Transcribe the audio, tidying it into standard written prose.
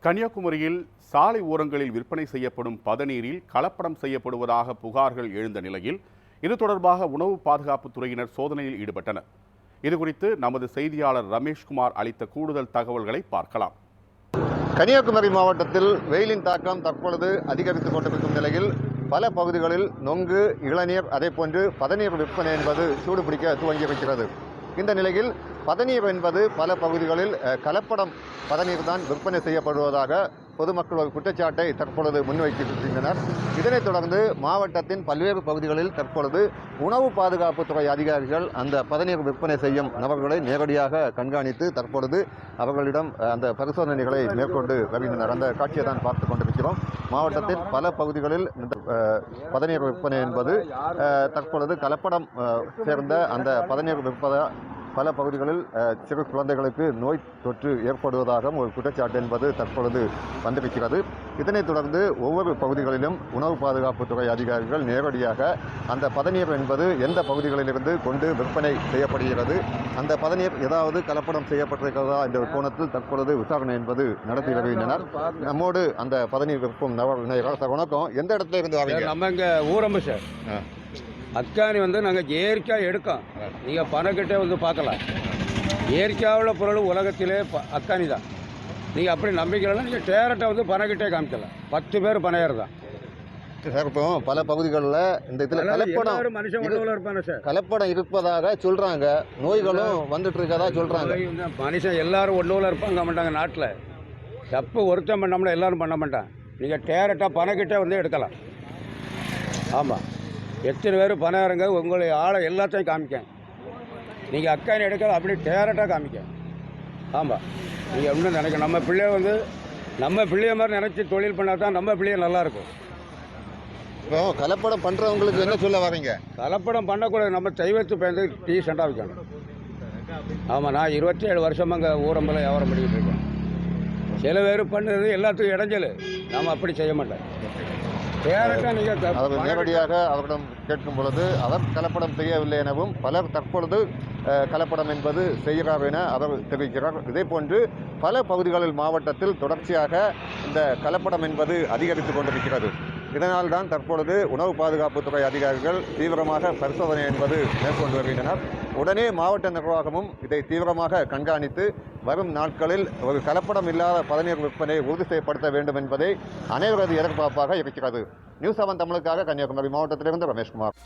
கன்னியாகுமரியில் சாலை ஓரங்களில் விற்பனை செய்யப்படும் பதநீரில் கலப்படம் செய்யப்படுவதாக புகார்கள் எழுந்த நிலையில் இது தொடர்பாக உணவு பாதுகாப்புத் துறையினர் சோதனையில் ஈடுபட்டனர். இதுகுறித்து நமது செய்தியாளர் ரமேஷ்குமார் அளித்த கூடுதல் தகவல்களை பார்க்கலாம். கன்னியாகுமரி மாவட்டத்தில் வெயிலின் தாக்கம் தற்பொழுது அதிகரித்துக் கொண்டிருக்கும் நிலையில் பல பகுதிகளில் நொங்கு, இளநீர், அதேபோன்று பதநீர் விற்பனை என்பது சூடுபிடிக்க துவங்கியிருக்கிறது. இந்த நிலையில் பதநீர் என்பது பல பகுதிகளில் கலப்படம் பதநீர் தான் விற்பனை செய்யப்படுவதாக பொதுமக்கள் ஒரு குற்றச்சாட்டை தற்பொழுது முன்வைக்கின்றனர். இதனைத் தொடர்ந்து மாவட்டத்தின் பல்வேறு பகுதிகளில் தற்பொழுது உணவு பாதுகாப்புத்துறை அதிகாரிகள் அந்த பதநீர் விற்பனை செய்யும் நபர்களை நேரடியாக கண்காணித்து தற்பொழுது அவர்களிடம் அந்த பரிசோதனைகளை மேற்கொண்டு வருகின்றனர். அந்த காட்சியை தான் பார்த்து கொண்டிருக்கிறோம். மாவட்டத்தின் பல பகுதிகளில் இந்த பதநீர் விற்பனை என்பது தற்பொழுது கலப்படம் சேர்ந்த அந்த பதநீர் விற்பனை பல பகுதிகளில் சிறு குழந்தைகளுக்கு நோய் தொற்று ஏற்படுவதாகவும் ஒரு குற்றச்சாட்டு என்பது தற்பொழுது வந்திருக்கிறது. இதனைத் தொடர்ந்து ஒவ்வொரு பகுதிகளிலும் உணவு பாதுகாப்புத்துறை அதிகாரிகள் நேரடியாக அந்த பதநீர் என்பது எந்த பகுதிகளிலிருந்து கொண்டு விற்பனை செய்யப்படுகிறது, அந்த பதநீர் ஏதாவது கலப்படம் செய்யப்பட்டிருக்கிறதா என்ற கோணத்தில் தற்பொழுது விசாரணை என்பது நடத்தி வருகின்றனர். நம்மோடு அந்த பதநீர் விற்பம் நபர் சார், வணக்கம். எந்த இடத்துல இருந்து வரீங்க? நம்ம இங்கே ஊரம்பு சார். அக்கானி நாங்கள் இயற்கையாக எடுக்கோம். நீங்கள் பணக்கிட்டே பார்க்கலாம். இயற்கையாவில் பொருள் உலகத்திலே அக்கானி தான். நீங்கள் அப்படி நம்பிக்கைலாம் நீங்கள் டேரக்டாக பணக்கிட்டே காமிக்கலாம். 10 பேர் பணையர் தான் சார். இப்போ பல பகுதிகளில் இந்த இதில் கலப்படம் மனுஷன் ஒன்றுல இருப்பாங்க சார். கலப்படம் இருப்பதாக சொல்கிறாங்க. நோய்களும் வந்துட்டு இருக்கதா சொல்கிறாங்க. மனுஷன் எல்லாரும் ஒன்றுல இருப்பாங்க மாட்டாங்க. நாட்டில் தப்பு ஒருத்தம் பண்ணோம்னா எல்லாரும் பண்ண மாட்டான். நீங்கள் டேரக்டாக பணக்கிட்டே எடுக்கலாம். ஆமாம், எத்தனை பேர் பணம் உங்களுடைய ஆளை எல்லாத்தையும் காமிக்க. நீங்கள் அக்கானி எடுக்கலாம், அப்படி டேரக்டாக காமிக்க. ஆமாம், நீங்கள் எப்படின்னு நினைக்க. நம்ம பிள்ளைய நம்ம பிள்ளைய மாதிரி நினச்சி தொழில் பண்ணால் தான் நம்ம பிள்ளைய நல்லாயிருக்கும். இப்போ கலப்படம் பண்ணுறவங்களுக்கு என்ன சொல்ல வரீங்க? கலப்படம் பண்ணக்கூடாது. நம்ம தெய்வத்து பயந்து டீசெண்டாக வைக்கணும். ஆமாம், நான் 27 வருஷமாக அங்கே ஊரம்பில் வியாபாரம் பண்ணிக்கிட்டு இருக்கேன். சில பேர் பண்ணுறது எல்லாத்துக்கும் இடைஞ்சல். நாம் அப்படி செய்ய மாட்டேன். அவர் நேரடியாக அவரிடம் கேட்கும் பொழுது அவர் கலப்படம் செய்யவில்லை எனவும் பலர் தற்பொழுது கலப்படம் என்பது செய்கிறார் என அவர் தெரிவிக்கிறார். இதே போன்று பல பகுதிகளில் மாவட்டத்தில் தொடர்ச்சியாக இந்த கலப்படம் என்பது அதிகரித்துக் கொண்டிருக்கிறது. இதனால் தான் தற்பொழுது உணவு பாதுகாப்புத்துறை அதிகாரிகள் தீவிரமாக பரிசோதனை என்பது மேற்கொண்டு வருகின்றனர். உடனே மாவட்ட நிர்வாகமும் இதை தீவிரமாக கண்காணித்து வரும் நாட்களில் ஒரு கலப்படம் இல்லாத பதநீர் விற்பனை உறுதி செய்யப்படுத்த வேண்டும் என்பதை அனைவரது எதிர்பார்ப்பாக இருக்கிறது. நியூஸ் 7 தமிழுக்காக கன்னியாகுமரி மாவட்டத்திலிருந்து ரமேஷ்குமார்.